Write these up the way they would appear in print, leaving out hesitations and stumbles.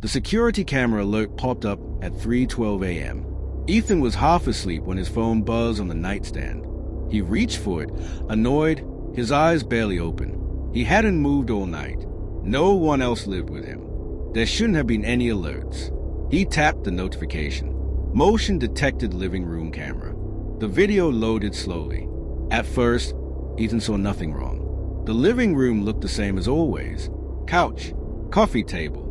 The security camera alert popped up at 3:12 a.m. Ethan was half asleep when his phone buzzed on the nightstand. He reached for it, annoyed, his eyes barely open. He hadn't moved all night. No one else lived with him. There shouldn't have been any alerts. He tapped the notification. Motion detected living room camera. The video loaded slowly. At first, Ethan saw nothing wrong. The living room looked the same as always. Couch, coffee table,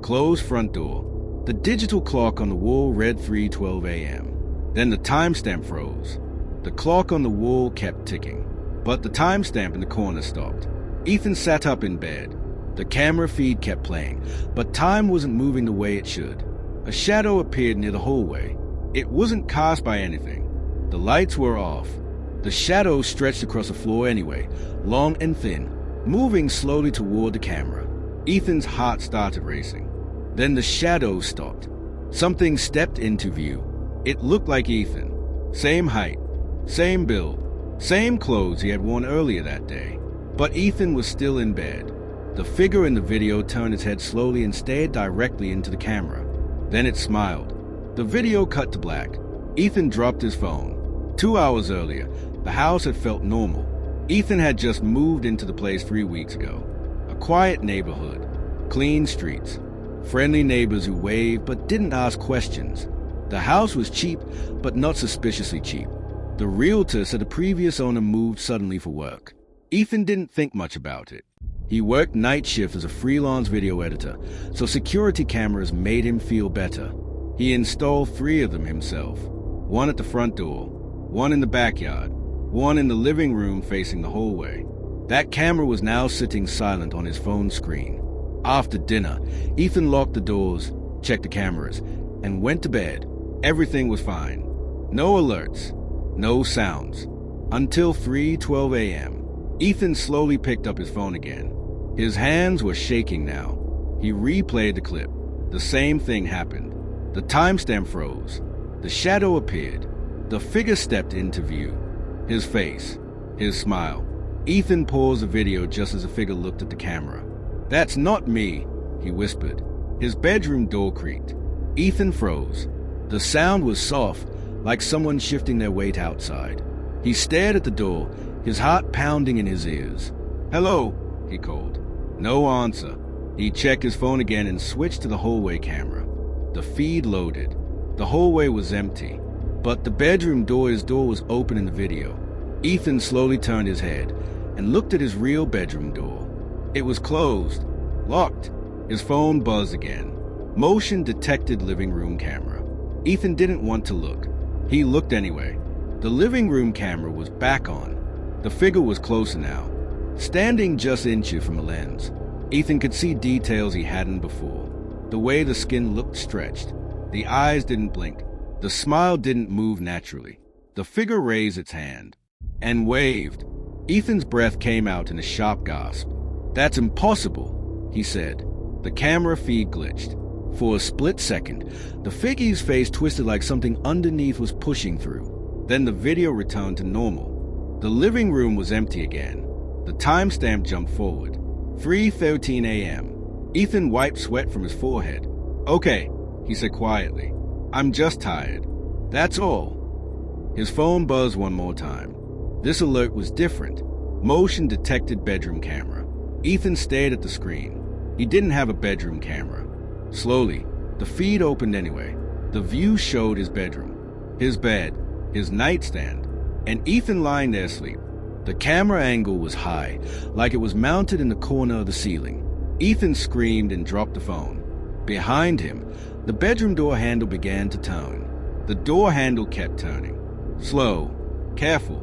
closed front door. The digital clock on the wall read 3:12 a.m. Then the timestamp froze. The clock on the wall kept ticking, but the timestamp in the corner stopped. Ethan sat up in bed. The camera feed kept playing, but time wasn't moving the way it should. A shadow appeared near the hallway. It wasn't cast by anything. The lights were off. The shadow stretched across the floor anyway, long and thin, moving slowly toward the camera. Ethan's heart started racing. Then the shadow stopped. Something stepped into view. It looked like Ethan. Same height, same build, same clothes he had worn earlier that day. But Ethan was still in bed. The figure in the video turned its head slowly and stared directly into the camera. Then it smiled. The video cut to black. Ethan dropped his phone. 2 hours earlier, the house had felt normal. Ethan had just moved into the place 3 weeks ago. A quiet neighborhood, clean streets, friendly neighbors who waved but didn't ask questions. The house was cheap, but not suspiciously cheap. The realtor said the previous owner moved suddenly for work. Ethan didn't think much about it. He worked night shift as a freelance video editor, so security cameras made him feel better. He installed 3 of them himself. One at the front door, one in the backyard, one in the living room facing the hallway. That camera was now sitting silent on his phone screen. After dinner, Ethan locked the doors, checked the cameras, and went to bed. Everything was fine. No alerts, no sounds. Until 3:12 a.m. Ethan slowly picked up his phone again. His hands were shaking now. He replayed the clip. The same thing happened. The timestamp froze. The shadow appeared. The figure stepped into view. His face, his smile. Ethan paused the video just as the figure looked at the camera. "That's not me," he whispered. His bedroom door creaked. Ethan froze. The sound was soft, like someone shifting their weight outside. He stared at the door, his heart pounding in his ears. "Hello," he called. No answer. He checked his phone again and switched to the hallway camera. The feed loaded. The hallway was empty, but the bedroom door, his door was open in the video. Ethan slowly turned his head and looked at his real bedroom door. It was closed, locked. His phone buzzed again. Motion detected living room camera. Ethan didn't want to look. He looked anyway. The living room camera was back on. The figure was closer now, standing just inches from the lens. Ethan could see details he hadn't before. The way the skin looked stretched. The eyes didn't blink. The smile didn't move naturally. The figure raised its hand and waved. Ethan's breath came out in a sharp gasp. "That's impossible," he said. The camera feed glitched. For a split second, the figure's face twisted like something underneath was pushing through. Then the video returned to normal. The living room was empty again. The timestamp jumped forward. 3:13 a.m. Ethan wiped sweat from his forehead. "Okay," he said quietly. "I'm just tired. That's all." His phone buzzed one more time. This alert was different. Motion detected bedroom camera. Ethan stared at the screen. He didn't have a bedroom camera. Slowly, the feed opened anyway. The view showed his bedroom, his bed, his nightstand, and Ethan lying there asleep. The camera angle was high, like it was mounted in the corner of the ceiling. Ethan screamed and dropped the phone. Behind him, the bedroom door handle began to turn. The door handle kept turning. Slow, careful,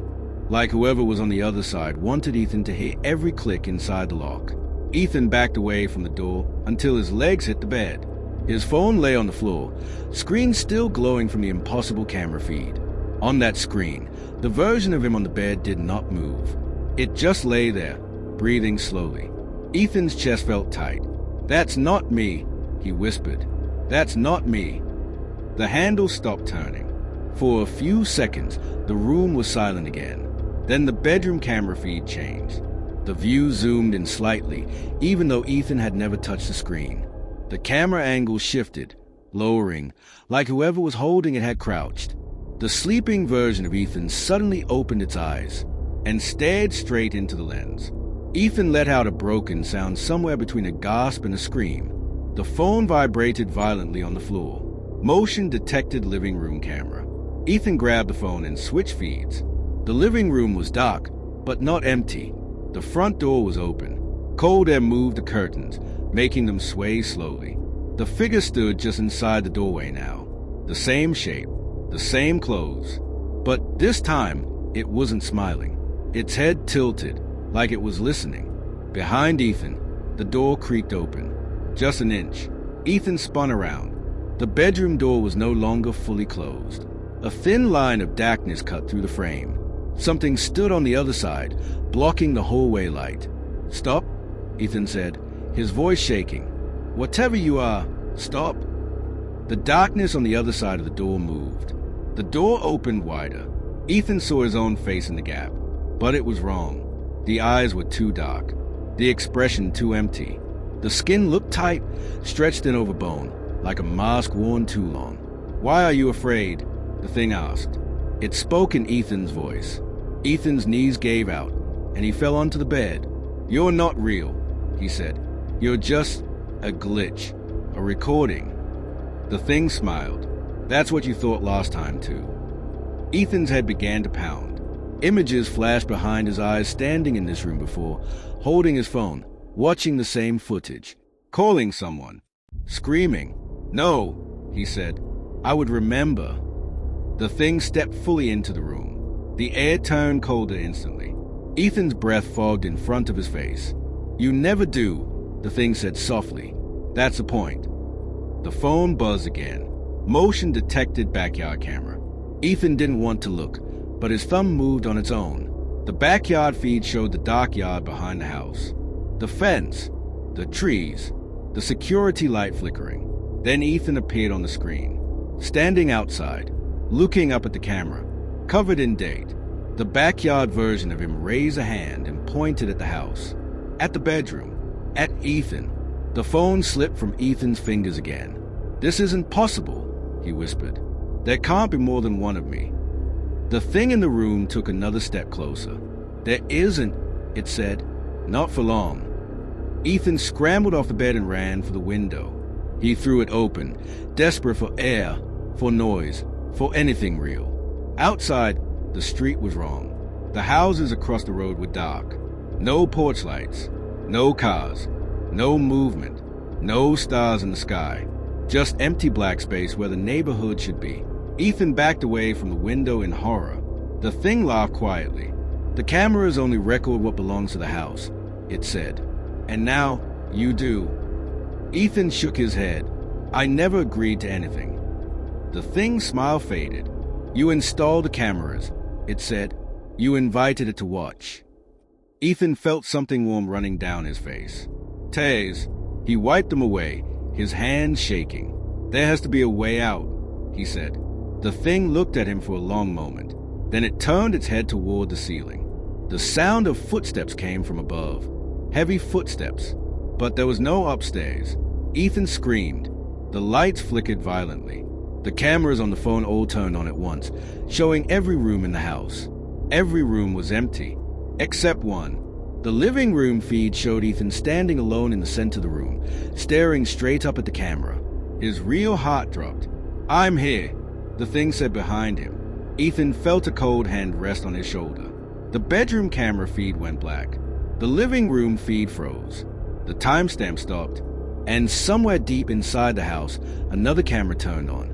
like whoever was on the other side wanted Ethan to hear every click inside the lock. Ethan backed away from the door until his legs hit the bed. His phone lay on the floor, screen still glowing from the impossible camera feed. On that screen, the version of him on the bed did not move. It just lay there, breathing slowly. Ethan's chest felt tight. "That's not me," he whispered. "That's not me." The handle stopped turning. For a few seconds, the room was silent again. Then the bedroom camera feed changed. The view zoomed in slightly, even though Ethan had never touched the screen. The camera angle shifted, lowering, like whoever was holding it had crouched. The sleeping version of Ethan suddenly opened its eyes and stared straight into the lens. Ethan let out a broken sound somewhere between a gasp and a scream. The phone vibrated violently on the floor. Motion detected living room camera. Ethan grabbed the phone and switched feeds. The living room was dark, but not empty. The front door was open. Cold air moved the curtains, making them sway slowly. The figure stood just inside the doorway now. The same shape, the same clothes. But this time, it wasn't smiling. Its head tilted, like it was listening. Behind Ethan, the door creaked open. Just an inch. Ethan spun around. The bedroom door was no longer fully closed. A thin line of darkness cut through the frame. Something stood on the other side, blocking the hallway light. "Stop," Ethan said, his voice shaking. "Whatever you are, stop." The darkness on the other side of the door moved. The door opened wider. Ethan saw his own face in the gap, but it was wrong. The eyes were too dark, the expression too empty. The skin looked tight, stretched in over bone, like a mask worn too long. "Why are you afraid?" the thing asked. It spoke in Ethan's voice. Ethan's knees gave out, and he fell onto the bed. "You're not real," he said. "You're just a glitch, a recording." The thing smiled. "That's what you thought last time, too." Ethan's head began to pound. Images flashed behind his eyes, standing in this room before, holding his phone, watching the same footage, calling someone, screaming. "No," he said. "I would remember." The thing stepped fully into the room. The air turned colder instantly. Ethan's breath fogged in front of his face. "You never do," the thing said softly. "That's the point." The phone buzzed again. Motion detected backyard camera. Ethan didn't want to look, but his thumb moved on its own. The backyard feed showed the dark yard behind the house. The fence, the trees, the security light flickering. Then Ethan appeared on the screen, standing outside, looking up at the camera, covered in date. The backyard version of him raised a hand and pointed at the house, at the bedroom, at Ethan. The phone slipped from Ethan's fingers again. "This isn't possible," he whispered. "There can't be more than one of me." The thing in the room took another step closer. "There isn't," it said. "Not for long." Ethan scrambled off the bed and ran for the window. He threw it open, desperate for air, for noise, for anything real. Outside, the street was wrong. The houses across the road were dark. No porch lights, no cars, no movement, no stars in the sky. Just empty black space where the neighborhood should be. Ethan backed away from the window in horror. The thing laughed quietly. "The cameras only record what belongs to the house," it said. "And now, you do." Ethan shook his head. "I never agreed to anything." The thing's smile faded. "You installed the cameras," it said. "You invited it to watch." Ethan felt something warm running down his face. "Taze." He wiped them away, his hands shaking. "There has to be a way out," he said. The thing looked at him for a long moment. Then it turned its head toward the ceiling. The sound of footsteps came from above. Heavy footsteps. But there was no upstairs. Ethan screamed. The lights flickered violently. The cameras on the phone all turned on at once, showing every room in the house. Every room was empty, except one. The living room feed showed Ethan standing alone in the center of the room, staring straight up at the camera. His real heart dropped. "I'm here," the thing said behind him. Ethan felt a cold hand rest on his shoulder. The bedroom camera feed went black. The living room feed froze. The timestamp stopped, and somewhere deep inside the house, another camera turned on.